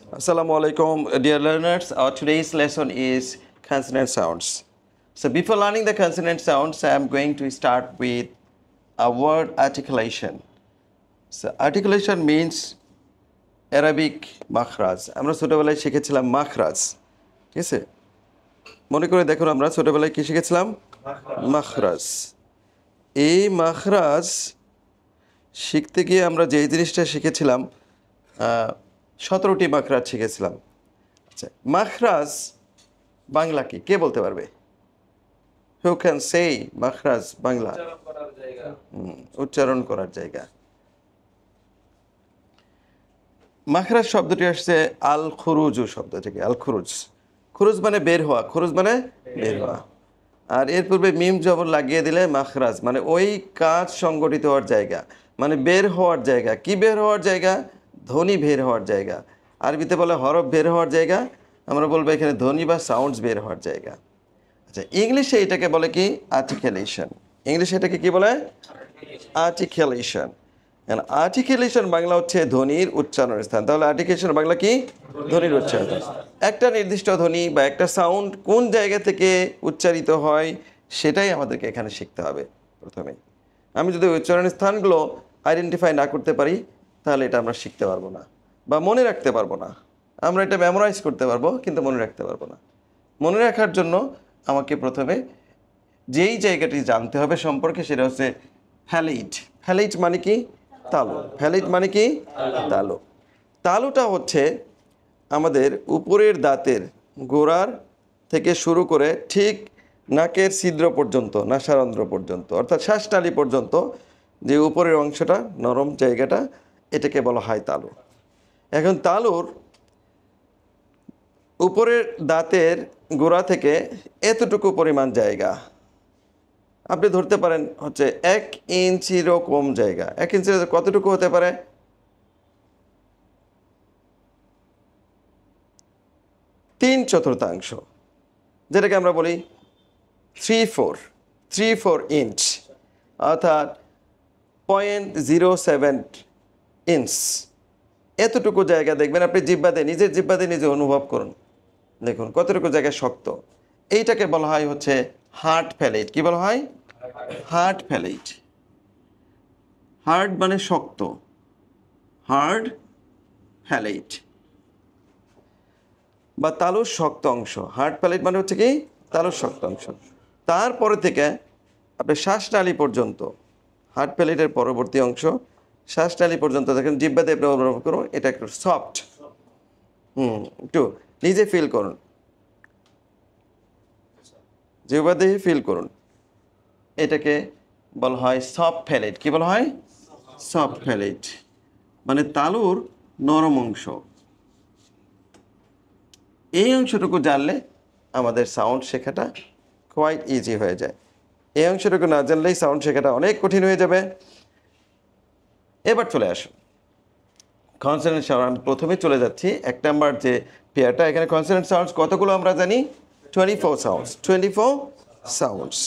Assalamu alaikum, dear learners. Our today's lesson is consonant sounds. So before learning the consonant sounds, I am going to start with a word articulation. So articulation means Arabic makhraj. আমরা ছোটবেলায় শিখেছিলাম মাখরাজ, ঠিক আছে? মনে করে দেখুন আমরা ছোটবেলায় কি শিখেছিলাম? মাখরাজ। এই মাখরাজ শিখতে গিয়ে আমরা যে জিনিসটা শিখেছিলাম 17টি মাখরাজ শিখেছিলাম। আচ্ছা, মাখরাজ বাংলা কি কে বলতে পারবে? হু ক্যান সে মাখরাজ বাংলা? উচ্চারণ করার জায়গা। মাখরাজ শব্দটি আসছে আল খুরুজু শব্দ থেকে। আল খুরুজ, খুরুজ মানে বের হওয়া, খুরুজ মানে বের হওয়া। আর এর পূর্বে মিম জবর লাগিয়ে দিলে মাখরাজ মানে ওই কাজ সংগঠিত হওয়ার জায়গা, মানে বের হওয়ার জায়গা। কি বের হওয়ার জায়গা? ধ্বনি বের হওয়ার জায়গা। আরবিতে বলে হরফ বের হওয়ার জায়গা, আমরা বলবো এখানে ধ্বনি বা সাউন্ডস বের হওয়ার জায়গা। আচ্ছা, ইংলিশে এটাকে বলে কি? আর্টিকুলেশন। ইংলিশে এটাকে কি বলে? আর্টিকুলেশন। আর্টিকুলেশন বাংলা হচ্ছে ধ্বনির উচ্চারণের স্থান। তাহলে আর্টিকুলেশন বাংলা কি? ধ্বনির উচ্চারণ। একটা নির্দিষ্ট ধ্বনি বা একটা সাউন্ড কোন জায়গা থেকে উচ্চারিত হয় সেটাই আমাদেরকে এখানে শিখতে হবে প্রথমে। আমি যদি উচ্চারণের স্থানগুলো আইডেন্টিফাই না করতে পারি তাহলে এটা আমরা শিখতে পারবো না বা মনে রাখতে পারবো না। আমরা এটা মেমোরাইজ করতে পারবো কিন্তু মনে রাখতে পারবো না। মনে রাখার জন্য আমাকে প্রথমে যেই জায়গাটি জানতে হবে সম্পর্কে সেটা হচ্ছে ফ্যালেট। ফ্যালেট মানে কি? তালু। ফ্যালেট মানে কি? তালু। তালুটা হচ্ছে আমাদের উপরের দাঁতের গোড়ার থেকে শুরু করে ঠিক নাকের ছিদ্র পর্যন্ত, নাসারন্ধ্র পর্যন্ত, অর্থাৎ শ্বাসনালী পর্যন্ত যে উপরের অংশটা, নরম জায়গাটা, এটাকে বলা হয় তালু। এখন তালুর উপরের দাঁতের গোড়া থেকে এতটুকু পরিমাণ জায়গা আপনি ধরতে পারেন হচ্ছে 1 ইঞ্চিরও কম জায়গা। 1 ইঞ্চির কতটুকু হতে পারে? 3/4, যেটাকে আমরা বলি 3/4 ইঞ্চ, অর্থাৎ 0.07 ইঞ্চ। এতটুকু জায়গা দেখবেন আপনি জিহ্বাতে, নিজের জিহ্বাতে নিজে অনুভব করুন, দেখুন কতটুকু জায়গা শক্ত। এইটাকে বলা হয় হচ্ছে হার্ড ফ্যালেট। কি বলা হয়? Hard folate. হার্ড মানে শক্ত, হার্ড ফ্যালেট বা তালুর শক্ত অংশ। হার্ড প্যালেট মানে হচ্ছে কি? তালুর শক্ত অংশ। তারপরে থেকে আপনি শ্বাসনালী পর্যন্ত, হার্ড প্যালেটের পরবর্তী অংশ শ্বাসনালী পর্যন্ত দেখেন, জিহ্বাতে আপনি অনুভব করুন এটা একটু সফট। একটু নিজে ফিল করুন, জিহ্বাতে ফিল করুন। এটাকে বলা হয় সফট প্যালেট। কি বলা হয়? সফট প্যালেট মানে তালুর নরম অংশ। এই অংশটুকু জানলে আমাদের সাউন্ড শেখাটা কোয়াইট ইজি হয়ে যায়। এই অংশটুকু না জানলেই সাউন্ড শেখাটা অনেক কঠিন হয়ে যাবে। এবার চলে আসুন কনসোনেন্ট সাউন্ড। আমি প্রথমে চলে যাচ্ছি 1 নাম্বার যে পেয়ারটা, এখানে কনসোনেন্ট সাউন্ডস কতগুলো আমরা জানি? 24 সাউন্ডস। 24 সাউন্ডস।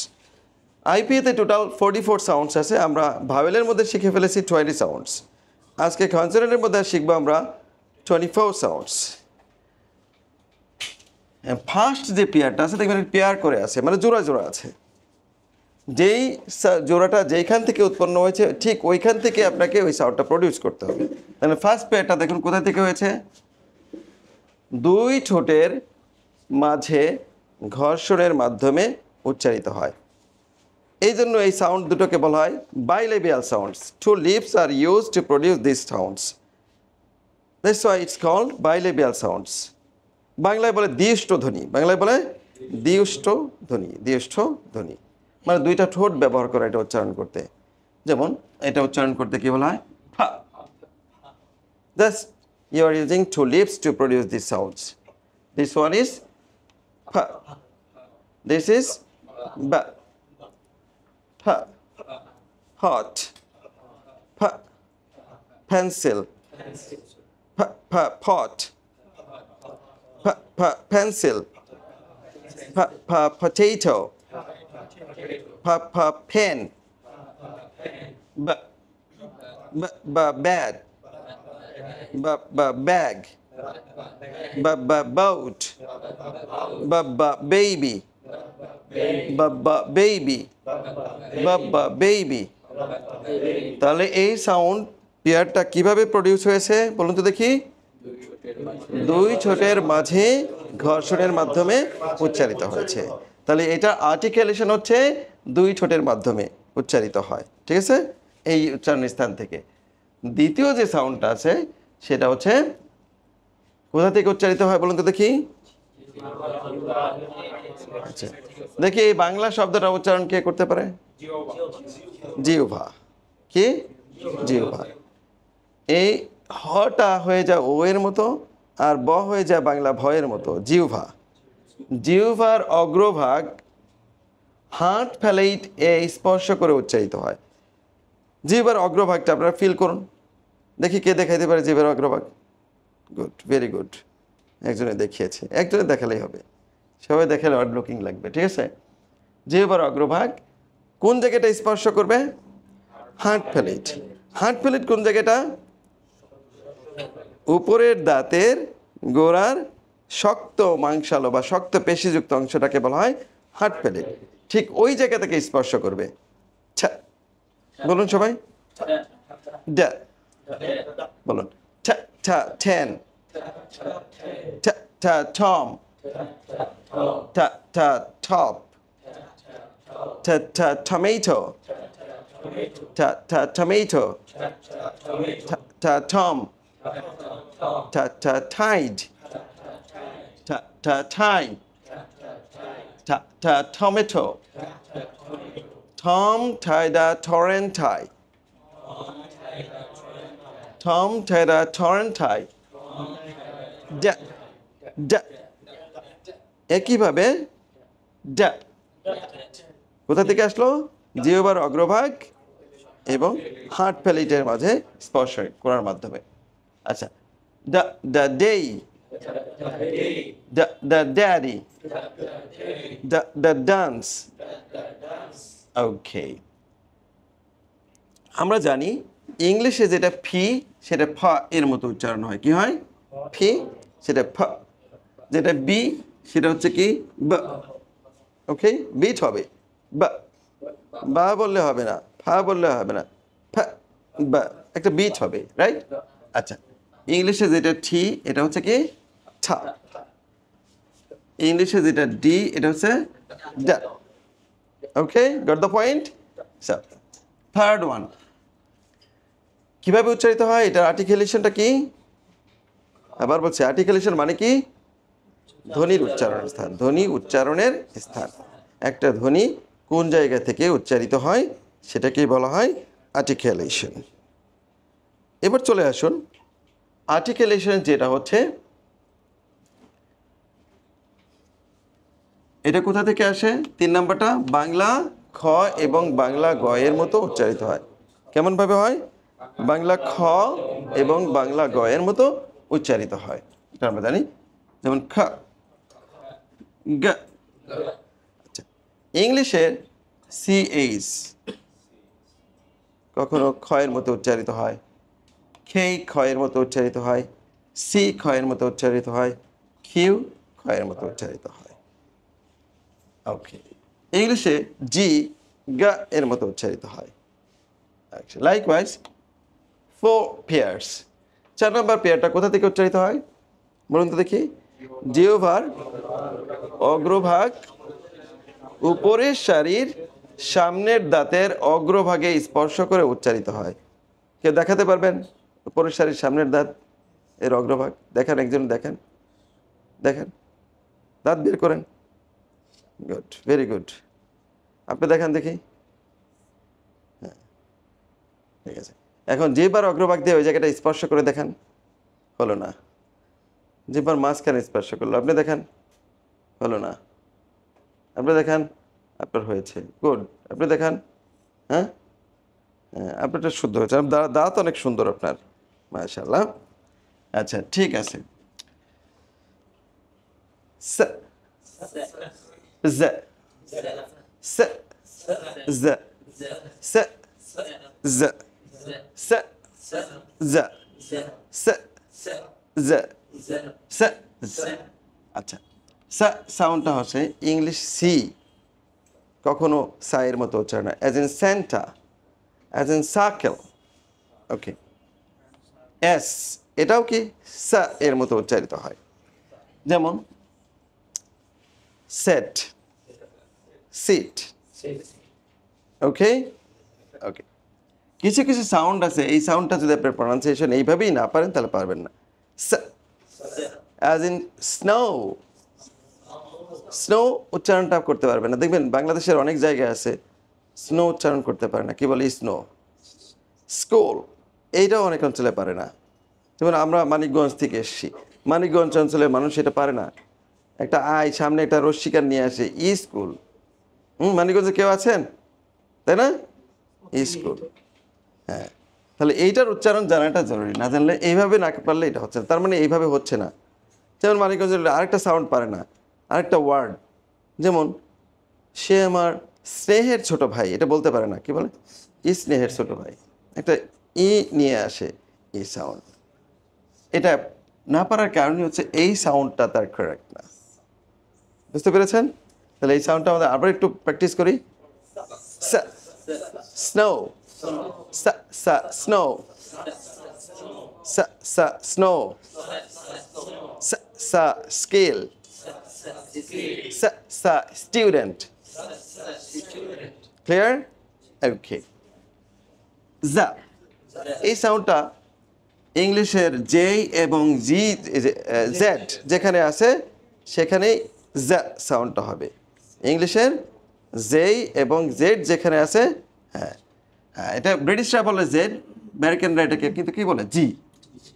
আইপিএতে টোটাল 44 সাউন্ডস আছে। আমরা ভাওয়েলের মধ্যে শিখে ফেলেছি 20 সাউন্ডস। আজকে কনসোনেন্টের মধ্যে শিখবো আমরা 24 সাউন্ডস। ফার্স্ট যে পেয়ারটা আছে দেখবেন পেয়ার করে আছে, মানে জোড়া জোড়া আছে। যেই জোড়াটা যেইখান থেকে উৎপন্ন হয়েছে ঠিক ওইখান থেকে আপনাকে ওই সাউন্ডটা প্রডিউস করতে হবে। তাহলে ফার্স্ট পেয়ারটা দেখুন কোথা থেকে হয়েছে? 2 ঠোঁটের মাঝে ঘর্ষণের মাধ্যমে উচ্চারিত হয়। এই জন্য এই সাউন্ড দুটোকে বলা হয় বাইলেবিয়াল sounds. 2 lips are used to produce these sounds. That's why it's called bilabial sounds. বাংলায় বলে দ্বিষ্ঠ ধ্বনি। বাংলায় বলে দ্বিষ্ঠ ধ্বনি। দ্বিষ্ঠ ধ্বনি মানে 2টা ঠোঁট ব্যবহার করে এটা উচ্চারণ করতে। যেমন এটা উচ্চারণ করতে কি বলা হয়? ফা। Thus you are using 2 lips to produce these sounds. This one is fa. This is ba. Fa. Hot. Pa. Pencil. Pa. Pa. Pot. Pencil. Potato. Pen. Bad. Bag. boat, baby, baby, baby. তাহলে এই sound পেয়ারটা কিভাবে produce হয়েছে বলুন তো দেখি? দুই ঠোঁটের মাঝে ঘর্ষণের মাধ্যমে উচ্চারিত হয়েছে। তাহলে এটা আর্টিকুলেশন হচ্ছে দুই ঠোঁটের মাধ্যমে উচ্চারিত হয়, ঠিক আছে, এই উচ্চারণ স্থান থেকে। দ্বিতীয় যে সাউন্ডটা আছে সেটা হচ্ছে কোথা থেকে উচ্চারিত হয় বলুন তো দেখি? আচ্ছা, দেখি এই বাংলা শব্দটা উচ্চারণ কে করতে পারে? জিহ্বা। কি? জিহ্বা। এই হটা হয়ে যায় ও এর মতো, আর ব হয়ে যায় বাংলা ভয়ের মতো, জিহ্বা। জিহ্বার অগ্রভাগ হার্ট ফ্যালেট এ স্পর্শ করে উচ্চারিত হয়। জিহ্বার অগ্রভাগটা আপনারা ফিল করুন, দেখি কে দেখাইতে পারে জিহ্বার অগ্রভাগ? Good, very good. একজনে দেখিয়েছে, একজনে দেখালেই হবে, সবাই দেখালে অড লুকিং লাগবে, ঠিক আছে। জিহ্বার অগ্রভাগ কোন জায়গাটা স্পর্শ করবে? Heart folate. হার্ট ফ্যালেট কোন জায়গাটা? উপরের দাঁতের গোড়ার শক্ত মাংসালো বা শক্ত পেশিযুক্ত অংশটাকে বলা হয় হার্ট ফ্যালেট। ঠিক ওই জায়গা থেকে স্পর্শ করবে। বলুন সবাই, বলুন, ten, Tom, top, tomato, tomato, tom, tide, time, tomato, tom, tida, torrentai, tom, tida, torrentai, একইভাবে কোথা থেকে আসলো? জিহ্বার অগ্রভাগ এবং হার্ট ফ্যালেটের মাঝে স্পর্শ করার মাধ্যমে। আচ্ছা, the day, the daddy, the dance. Okay, আমরা জানি ইংলিশে যেটা ফি সেটা ফ এর মতো উচ্চারণ হয়। কি হয়? ফি, সেটা ফ। যেটা বি সেটা হচ্ছে কি? ব। ওকে, বিট হবে বা বললে হবে না, ফা বললে হবে না, বা একটা বিট হবে, রাইট? আচ্ছা, ইংলিশে যেটা টি এটা হচ্ছে কি? ঠা। ইংলিশে যেটা ডি এটা হচ্ছে ডা। Okay, got the point? Third one, কিভাবে উচ্চারিত হয়? এটা আর্টিকুলেশনটা কি? আবার বলছি, আর্টিকুলেশন মানে কি? ধ্বনির উচ্চারণের স্থান, ধ্বনি উচ্চারণের স্থান। একটা ধ্বনি কোন জায়গা থেকে উচ্চারিত হয় সেটাকেই বলা হয় আর্টিকুলেশন। এবার চলে আসুন, আর্টিকুলেশন যেটা হচ্ছে এটা কোথা থেকে আসে? 3 নাম্বারটা, বাংলা খ এবং বাংলা গ এর মতো উচ্চারিত হয়। কেমনভাবে হয়? বাংলা খ এবং বাংলা গ এর মতো উচ্চারিত হয়, এটা আমরা জানি। যেমন খ, গ। আচ্ছা, ইংলিশের সিএইচ কখনো ক্ষয়ের মতো উচ্চারিত হয়, খে ক্ষয়ের মতো উচ্চারিত হয়, সি ক্ষয়ের মতো উচ্চারিত হয়, কিউ ক্ষয়ের মতো উচ্চারিত হয়। ওকে, ইংলিশে জি গা এর মতো উচ্চারিত হয়। Likewise 4 pairs. 4 নম্বর পেয়ারটা কোথা থেকে উচ্চারিত হয় বলুন তো দেখি? জিহ্বার অগ্রভাগ উপরের সারির সামনের দাঁতের অগ্রভাগে স্পর্শ করে উচ্চারিত হয়। কেউ দেখাতে পারবেন উপরের সারির সামনের দাঁত এর অগ্রভাগ? দেখেন, একজন দেখেন, দেখেন, দাঁত বের করেন। Good, very good. আপনি দেখান দেখি। হ্যাঁ, ঠিক আছে। এখন জিহ্বার অগ্রভাগ দিয়ে ওই জায়গাটা স্পর্শ করে দেখান। হলো না। জিহ্বার মাঝখানে স্পর্শ করলো, আপনি দেখান। হলো না। আপনি দেখান, আপনার হয়েছে। গুড, আপনি দেখান। হ্যাঁ হ্যাঁ, আপনারটা শুদ্ধ হয়েছে। দাঁত অনেক সুন্দর আপনার, মাশাআল্লাহ। আচ্ছা, ঠিক আছে। স জ স জ স জ স জ স জ সা আচ্ছা সা সাউন্ডটা হচ্ছে ইংলিশ সি কখনো সা এর মতো উচ্চারণ হয় as in centre as in circle okay S এটাও কি সা এর মতো উচ্চারিত হয় যেমন সেট সিট ওকে ওকে কিছু কিছু সাউন্ড আছে এই সাউন্ডটা যদি আপনার প্রনাউন্সিয়েশন এইভাবেই না পারেন তাহলে পারবেন না অ্যাজ ইন স্নো স্নো উচ্চারণটা করতে পারবেন না দেখবেন বাংলাদেশের অনেক জায়গায় আছে স্নো উচ্চারণ করতে পারে না কি বলে স্নো স্কুল এইটাও অনেক অঞ্চলে পারে না যেমন আমরা মানিকগঞ্জ থেকে এসেছি মানিকগঞ্জ অঞ্চলের মানুষ এটা পারে না একটা আই সামনে একটা রশ্মিকার নিয়ে আসে স্কুল মানিকগঞ্জে কেউ আছেন তাই না স্কুল হ্যাঁ তাহলে এইটার উচ্চারণ জানাটা জরুরি না জানলে এইভাবে না পারলে এটা হচ্ছে না তার মানে এইভাবে হচ্ছে না যেমন মানিকগঞ্জের আরেকটা সাউন্ড পারে না আরেকটা ওয়ার্ড যেমন সে আমার স্নেহের ছোট ভাই এটা বলতে পারে না কি বলে স্নেহের ছোট ভাই একটা নিয়ে আসে এই সাউন্ড এটা না পারার কারণই হচ্ছে এই সাউন্ডটা তার কারেক্ট না বুঝতে পেরেছেন তাহলে এই সাউন্ডটা আমাদের আবার একটু প্র্যাকটিস করি snow snow snow scale student clear okay যা এই সাউন্ডটা ইংলিশের জে এবং জি জেড যেখানে আছে সেখানেই জা সাউন্ডটা হবে ইংলিশের জে এবং জেড যেখানে আছে হ্যাঁ হ্যাঁ এটা ব্রিটিশরা বলে জেড আমেরিকানরা এটাকে কিন্তু কি বলে জি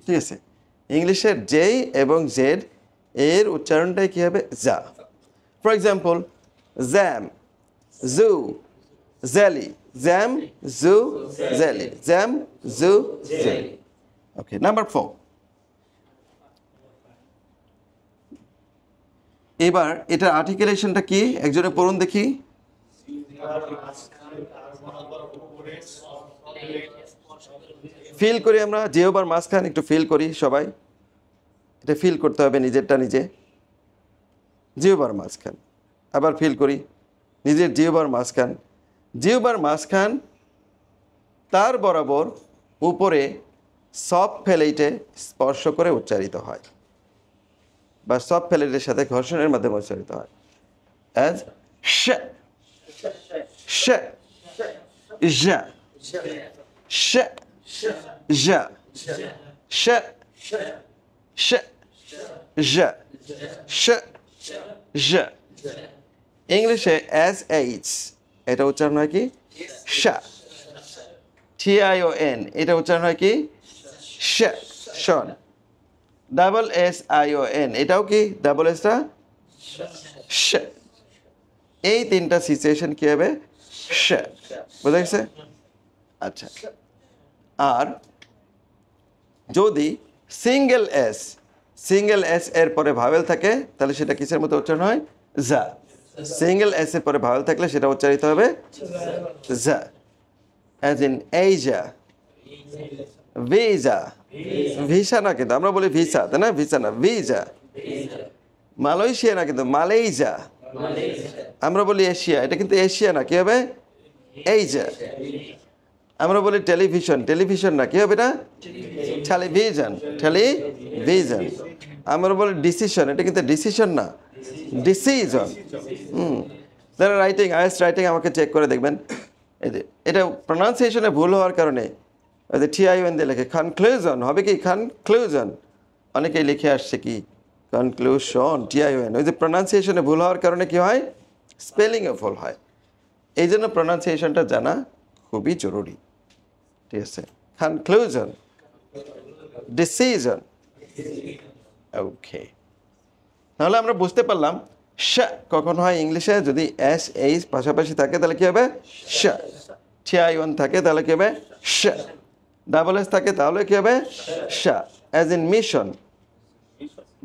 ঠিক আছে ইংলিশের জে এবং জেড এর উচ্চারণটাই কী হবে যা for example jam jew jelly jam jew jelly jam jew jelly okay number 4 এবার এটার আর্টিকুলেশনটা কি একজনে পড়ুন দেখি ফিল করি আমরা জিহ্বার মাঝখান একটু ফিল করি সবাই এটা ফিল করতে হবে নিজেরটা নিজে জিহ্বার মাঝখান আবার ফিল করি নিজের জিহ্বার মাঝখান তার বরাবর উপরে সব ফেলেইটে স্পর্শ করে উচ্চারিত হয় বা সব ফেলেটের সাথে ঘর্ষণের মাধ্যমে উচ্চারিত হয় অ্যাজ শ শ জ শ জ শ শ জ শ জ ইংলিশে এস এইচ এটা উচ্চারণ হয় কি শ TION এটা উচ্চারণ হয় কি শ শন ডাবল SION এটাও কি ডাবল এসটা শ এই তিনটা সিচুয়েশন কি হবে শ বুঝা গেছে আচ্ছা আর যদি সিঙ্গেল এস এর পরে ভাওয়েল থাকে তাহলে সেটা কিসের মতো উচ্চারণ হয় যা সিঙ্গেল এস এর পরে ভাওয়েল থাকলে সেটা উচ্চারিত হবে যা as in Asia visa visa না কিন্তু আমরা বলি ভিসা তাই না ভিসা না ভিসা মালয়েশিয়া না কিন্তু মালয়েশিয়া আমরা বলি এশিয়া এটা কিন্তু এশিয়া না কি হবে এইজা আমরা বলি টেলিভিশন না কি হবে না টেলিভিশন আমরা বলি ডিসিশন এটা কিন্তু ডিসিশন না ডিসিশন যারা রাইটিং আমাকে চেক করে দেখবেন এই যে এটা প্রনাউন্সিয়েশনে ভুল হওয়ার কারণে ওই যে TION দিয়ে লেখে কনক্লুশন হবে কি কনক্লুশন অনেকেই লিখে আসছে কি কনক্লুশন TION ওই যে প্রনাউন্সিয়েশনে ভুল হওয়ার কারণে কি হয় স্পেলিংয়ে ভুল হয় এই জন্য প্রনাউন্সিয়েশনটা জানা খুবই জরুরি ঠিক আছে কনক্লুশন ডিসিশন ওকে তাহলে আমরা বুঝতে পারলাম শ কখন হয় ইংলিশে যদি SH পাশাপাশি থাকে তাহলে কি হবে শ TION থাকে তাহলে কি হবে শ ডাবল এস থাকে তাহলে কি হবে শ as in mission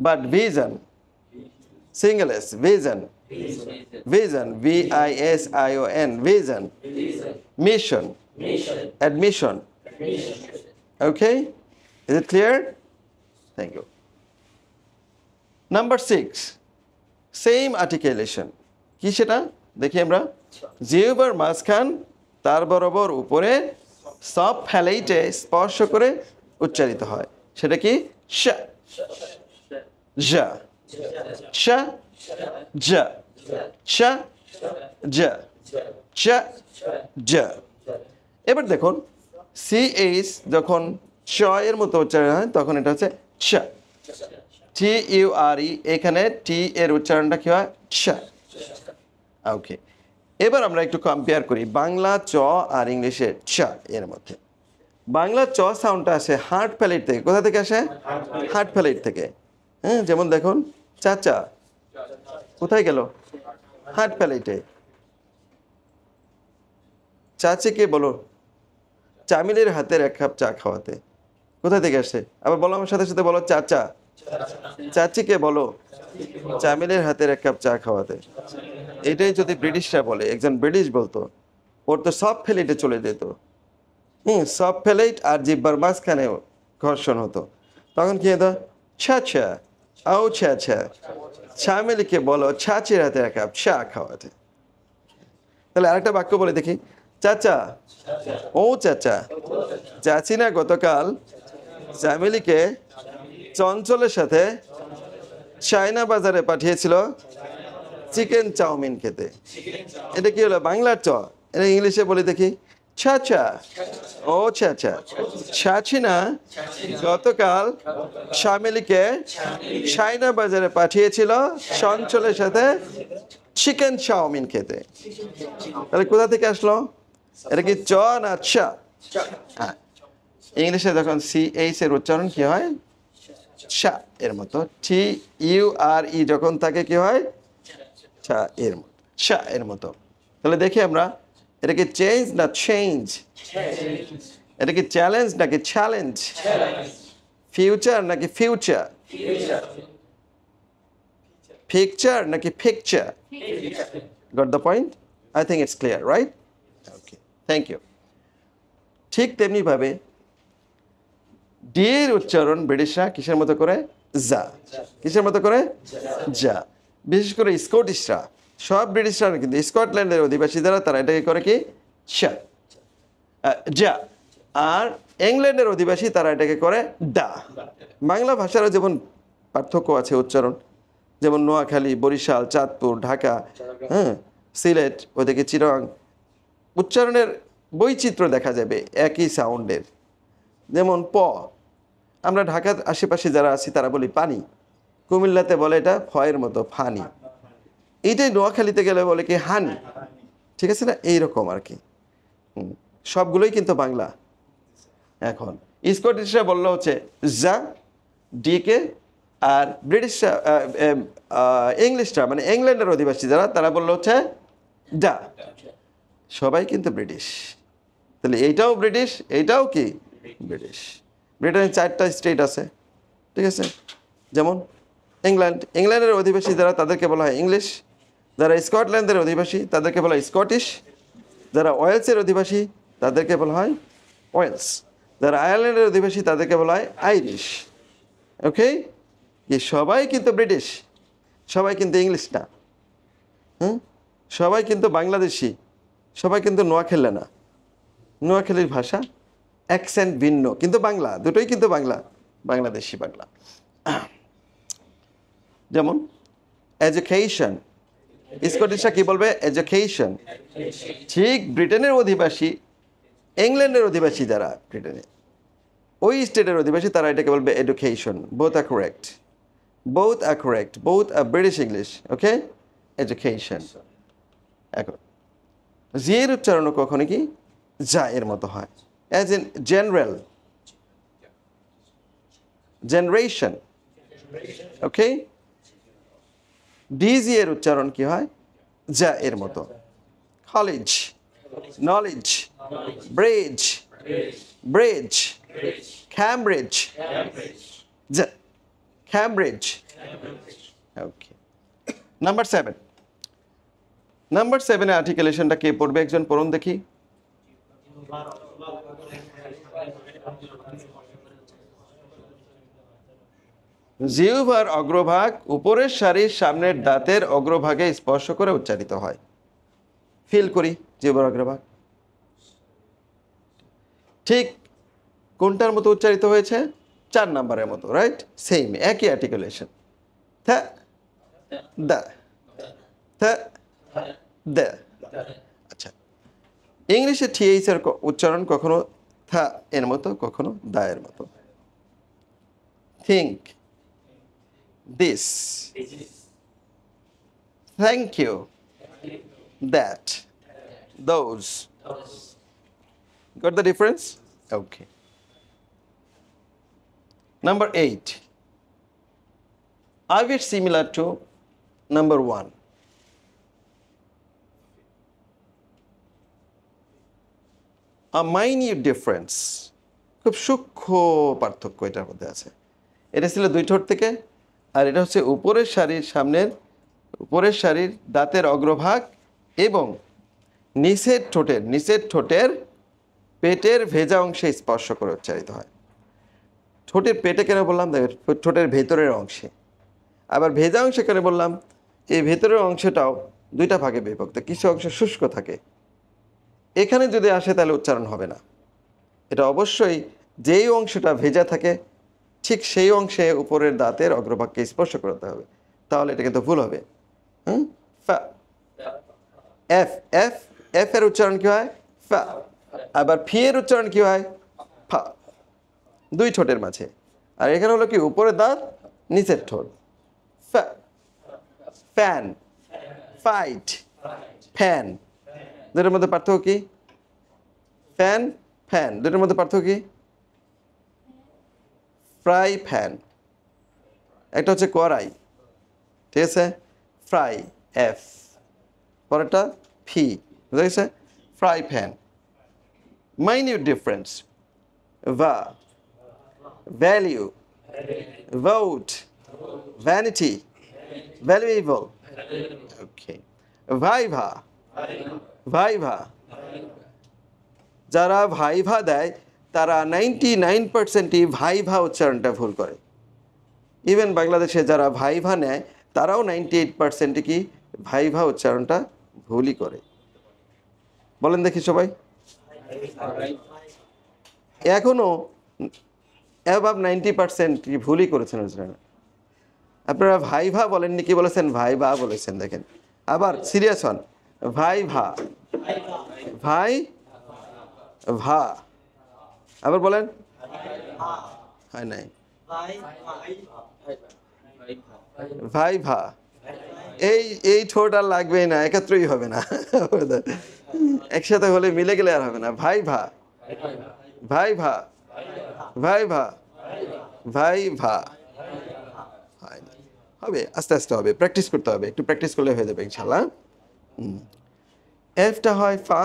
but vision single S vision VISION vision mission admission okay is it clear thank you number 6 same articulation কি সেটা দেখি আমরা জিহ্বার মাঝখান তার বরাবর উপরে সব ফ্যালেইটে স্পর্শ করে উচ্চারিত হয় সেটা কি শ জ শ জ শ জ চ জ এবার দেখুন সিএইচ যখন চ এর মতো উচ্চারণ হয় তখন এটা হচ্ছে ছ TURE এখানে টি এর উচ্চারণটা কি হয় ছ ওকে এবার আমরা একটু কম্পেয়ার করি বাংলা চ আর ইংলিশে ছ এর মধ্যে বাংলা চ সাউন্ডটা আসে হার্ট প্যালেট থেকে কোথা থেকে আসে হার্ট প্যালেট থেকে হ্যাঁ যেমন দেখুন চাচা কোথায় গেল হার্ট প্যালেটে চাচিকে বলো চামিলের হাতের এক কাপ চা খাওয়াতে কোথা থেকে আসে আবার বলো আমার সাথে সাথে বলো চাচা চাচিকে বলো চামিলের হাতের এক কাপ চা খাওয়াতে এটাই যদি ব্রিটিশরা বলে একজন ব্রিটিশ বলতো ওর তো সব ফ্যালেটে চলে যেত সব ফ্যালেট আর জিব্বার মাঝখানে ঘর্ষণ হতো তখন কি হতো ছাছা ও ছাছা চামিলকে বলো চাচির হাতে এক কাপ চা খাওয়াতে তাহলে আরেকটা বাক্য বলে দেখি চাচা ও চাচা চাচি না গতকাল চামিলিকে চঞ্চলের সাথে চায়না বাজারে পাঠিয়েছিল চিকেন চাউমিন খেতে এটা কি হলো বাংলার চ এটা ইংলিশে বলে দেখি চাচা ও চাচা চাচি না গতকাল চামিলিকে চায়না বাজারে পাঠিয়েছিল চঞ্চলের সাথে চিকেন চাউমিন খেতে তাহলে কোথা থেকে আসলো এটা কি চ না ছ হ্যাঁ ইংলিশে যখন সিএইচ এর উচ্চারণ কি হয় ছ এর মতো TURE যখন থাকে কি হয় ছ এর মতো ছ এর মতো তাহলে দেখি আমরা এটা কি চেঞ্জ না চেঞ্জ এটা কি চ্যালেঞ্জ নাকি চ্যালেঞ্জ ফিউচার নাকি ফিউচার পিকচার নাকি picture got the point I think it's clear right okay thank you ঠিক তেমনিভাবে ডি এর উচ্চারণ ব্রিটিশরা কিসের মতো করে যা কিসের মতো করে যা বিশেষ করে স্কটিশরা সব ব্রিটিশরা কিন্তু স্কটল্যান্ডের অধিবাসী যারা তারা এটাকে করে কি যা আর ইংল্যান্ডের অধিবাসী তারা এটাকে করে দা বাংলা ভাষারও যেমন পার্থক্য আছে উচ্চারণ যেমন নোয়াখালী বরিশাল চাঁদপুর ঢাকা হ্যাঁ সিলেট ওদিকে চিরাং উচ্চারণের বৈচিত্র্য দেখা যাবে একই সাউন্ডের যেমন প আমরা ঢাকার আশেপাশে যারা আছি তারা বলি পানি কুমিল্লাতে বলে এটা ফয়ের মতো ফানি এইটাই নোয়াখালীতে গেলে বলে কি হানি ঠিক আছে না এইরকম আর কি সবগুলোই কিন্তু বাংলা এখন স্কটিশরা বললো হচ্ছে যা ডিকে আর ব্রিটিশরা ইংলিশরা মানে ইংল্যান্ডের অধিবাসী যারা তারা বললো হচ্ছে ডা সবাই কিন্তু ব্রিটিশ তাহলে এইটাও ব্রিটিশ এইটাও কি ব্রিটিশ ব্রিটেনের 4টা স্টেট আছে ঠিক আছে যেমন ইংল্যান্ডের অধিবাসী যারা তাদেরকে বলা হয় ইংলিশ যারা স্কটল্যান্ডের অধিবাসী তাদেরকে বলা হয় স্কটিশ যারা ওয়েলসের অধিবাসী তাদেরকে বলা হয় ওয়েলস যারা আয়ারল্যান্ডের অধিবাসী তাদেরকে বলা হয় আইরিশ ওকে কি সবাই কিন্তু ব্রিটিশ সবাই কিন্তু ইংলিশ না সবাই কিন্তু বাংলাদেশি সবাই কিন্তু নোয়াখালী না নোয়াখালীর ভাষা অ্যাকসেন্ট ভিন্ন কিন্তু বাংলা দুটোই কিন্তু বাংলা বাংলাদেশি বাংলা যেমন এডুকেশন স্কটিশরা কি বলবে এডুকেশন ঠিক ব্রিটেনের অধিবাসী ইংল্যান্ডের অধিবাসী যারা ব্রিটেনে ওই স্টেটের অধিবাসী তারা এটাকে বলবে এডুকেশন বোথ আর কারেক্ট বোথ আর ব্রিটিশ ইংলিশ ওকে এডুকেশন এখন জি এর উচ্চারণ কখনো কি যা এর মতো হয় as in general generation okay DG এর উচ্চারণ কি হয় যা এর মতো college knowledge bridge bridge Cambridge Cambridge okay number 7 আর্টিকুলেশনটা কে পড়বে একজন পড়ুন দেখি জিহ্বার অগ্রভাগ উপরের সারির সামনের দাঁতের অগ্রভাগে স্পর্শ করে উচ্চারিত হয়। ফিল করি জিহ্বার অগ্রভাগ। ঠিক কোনটার মতো উচ্চারিত হয়েছে? 4 নম্বরের মতো, রাইট? সেম, একই আর্টিকুলেশন। থা দা, থা দা। আচ্ছা, ইংলিশে টিএইচ এর উচ্চারণ কখনো থা এর মতো, কখনো দা এর মতো। Think, this, thank you, that, those. Got the difference? Okay. Number 8. Are we similar to number 1? A minute difference. খুব সূক্ষ্ম পার্থক্য এটার মধ্যে আছে। এটা ছিল 2 ঠোঁট থেকে, আর এটা হচ্ছে উপরের সারির সামনের উপরের সারির দাঁতের অগ্রভাগ এবং নিচের ঠোঁটের পেটের ভেজা অংশে স্পর্শ করে উচ্চারিত হয়। ঠোঁটের পেটে কেন বললাম? ঠোঁটের ভেতরের অংশে। আবার ভেজা অংশে কেন বললাম? এই ভেতরের অংশটাও 2টা ভাগে বিভক্ত, কিছু অংশ শুষ্ক থাকে। এখানে যদি আসে তাহলে উচ্চারণ হবে না। এটা অবশ্যই যেই অংশটা ভেজা থাকে ঠিক সেই অংশে উপরের দাঁতের অগ্রভাগকে স্পর্শ করতে হবে, তাহলে এটা কিন্তু ভুল হবে। ফা, এফ, এফ, এফ এর উচ্চারণ কি হয়? ফা। আবার ফি এর উচ্চারণ কি হয়? ফা। 2 ঠোঁটের মাঝে। আর এখানে হলো কি উপরের দাঁত, নিচের ঠোঁট। ফা, ফ্যান, ফাইট, ফ্যান। 2টার মধ্যে পার্থক্য কি? ফ্যান, ফ্যান, 2টার মধ্যে পার্থক্য কি? ফ্রাই প্যান, একটা হচ্ছে কড়াই, ঠিক আছে? ফ্রাই, এফ, পরেরটা ফি, বুঝা গেছে? Fry pan. মাইনিউট ডিফারেন্স: ভা, value, vote, vanity, valuable. Okay. Viva, viva. যারা ভাইভা দেয় তারা 99%ই ভাইভা উচ্চারণটা ভুল করে। ইভেন বাংলাদেশে যারা ভাইভা নেয় তারাও 98% কি ভাইভা উচ্চারণটা ভুলই করে। বলেন দেখি সবাই। এখনো অ্যাবাভ 90% কি ভুলই করেছেন উচ্চারণ। আপনারা ভাইভা বলেননি, কি বলেছেন? ভাইভা বলেছেন। দেখেন, আবার সিরিয়াস হন। ভাইভা, ভাই ভা। আবার বলেন। হয় নাই। ভাই ভা। এই ঠোঁট আর লাগবেই না, একত্রই হবে না। একসাথে হলে মিলে গেলে আর হবে না। ভাই ভা, ভাই ভা, ভাই ভা, ভাই ভা। হবে, আস্তে আস্তে হবে, প্র্যাকটিস করতে হবে। একটু প্র্যাকটিস করলে হয়ে যাবে ইনশাল্লাহ। এফটা হয় ফা,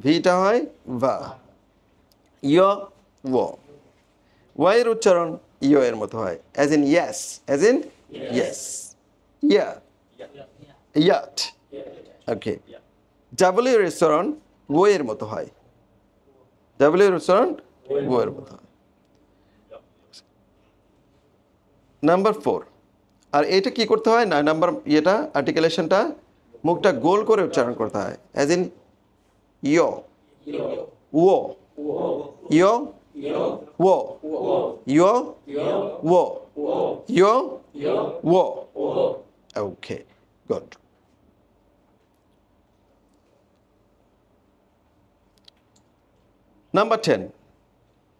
ভিটা হয় ভা, ইয় ও। ওয়াইয়ের উচ্চারণ ইয় এর মতো হয়, as in yes, as in yes, yeah, yacht. Okay. W এর উচ্চারণ ও এর মতো হয়, ডাব্লিউ এর উচ্চারণ ও এর মতো হয়। নাম্বার 4। আর এটা কি করতে হয়? 9 নাম্বার ইয়েটা, আর্টিকুলেশনটা মুখটা গোল করে উচ্চারণ করতে হয়, অ্যাজ ইন ইয়, ও, ইয়, ও, ইয়, ও, ইয়, ও। ওকে, গুড। নাম্বার 10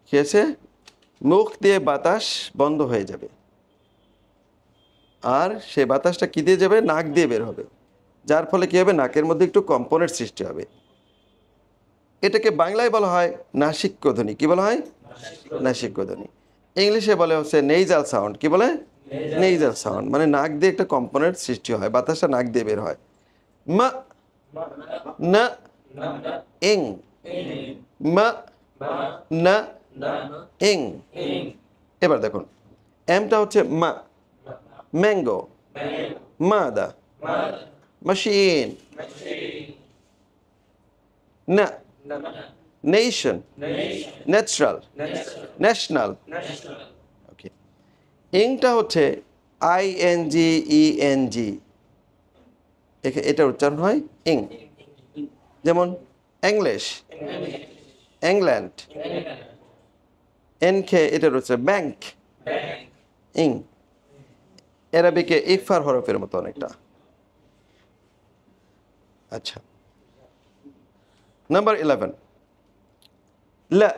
কি আছে? মুখ দিয়ে বাতাস বন্ধ হয়ে যাবে, আর সে বাতাসটা কি দিয়ে যাবে? নাক দিয়ে বের হবে, যার ফলে কি হবে? নাকের মধ্যে একটু কম্পনের সৃষ্টি হবে। এটাকে বাংলায় বলা হয় নাসিক্য ধ্বনি। কি বলা হয়? নাসিক্য ধ্বনি। ইংলিশে বলে হচ্ছে নেইজাল সাউন্ড। কি বলে? নেইজাল সাউন্ড। মানে নাক দিয়ে একটা কম্পনের সৃষ্টি হয়, বাতাসটা নাক দিয়ে বের হয়। মা, না, ইং, মা, না, ইং। এবার দেখুন, এমটা হচ্ছে মা, ম্যাঙ্গো, মাদা, machine, na, nation, natural, national. Okay. ইংটা হচ্ছে INGENG, এটার উচ্চারণ হয় ইং। যেমন ইংলিশ, ইংল্যান্ড, এনখে এটার হচ্ছে ব্যাংক, ইং। অ্যারাবিকে ইকফার হরফের মতো অনেকটা। আচ্ছা, নাম্বার 11 লা।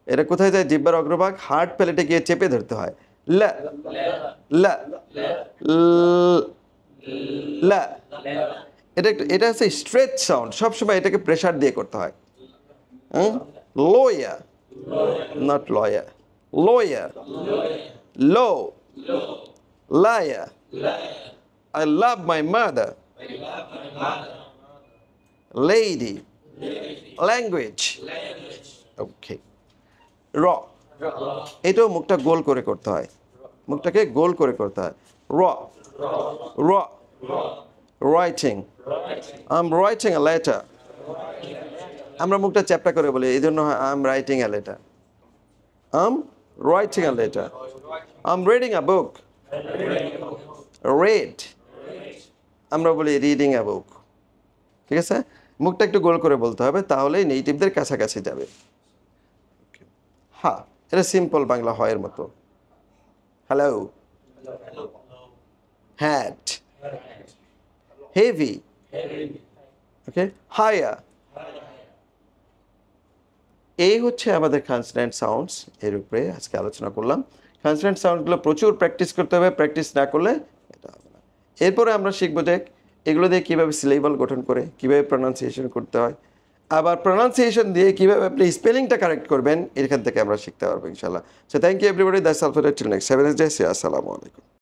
এটা কোথায় যায়? জিহ্বার অগ্রভাগ হার্ড প্যালেটে গিয়ে চেপে ধরতে হয়। লা লা লা। এটা হচ্ছে স্ট্রেচ সাউন্ড, সবসময় এটাকে প্রেসার দিয়ে করতে হয়। লোয়া, নট লয়া, লোয়া, লো, Laya. I love my mother. Lady, language. Okay. র, এটাও মুখটা গোল করে করতে হয়, মুখটাকে গোল করে করতে হয়। র র, writing, I am writing a letter. আমরা মুখটা চ্যাপটা করে বলি, এই জন্য I am writing a letter. I am writing a letter. I am reading a book. Red, আমরা বলি রিডিং আ বুক। ঠিক আছে, মুখটা একটু গোল করে বলতে হবে, তাহলেই নেটিভদের কাছাকাছি যাবে। হ্যাঁ, এটা সিম্পল বাংলা হয়ের মতো। হ্যালো, হ্যাট, হেভি, ওকে, হায়ার। এই হচ্ছে আমাদের কনসোনেন্ট সাউন্ডস, এর উপরে আজকে আলোচনা করলাম। কনসোনেন্ট সাউন্ডগুলো প্রচুর প্র্যাকটিস করতে হবে, প্র্যাকটিস না করলে এটা হবে না। এরপরে আমরা শিখবো যে এগুলো দিয়ে কীভাবে সিলেবল গঠন করে, কীভাবে প্রনাউন্সিয়েশন করতে হয়, আবার প্রনাউন্সিয়েশন দিয়ে কীভাবে আপনি স্পেলিংটা কারেক্ট করবেন, এখান থেকে আমরা শিখতে পারবো ইনশাল্লাহ। So thank you everybody, that's all for today, till next 7 days. আসসালামু আলাইকুম।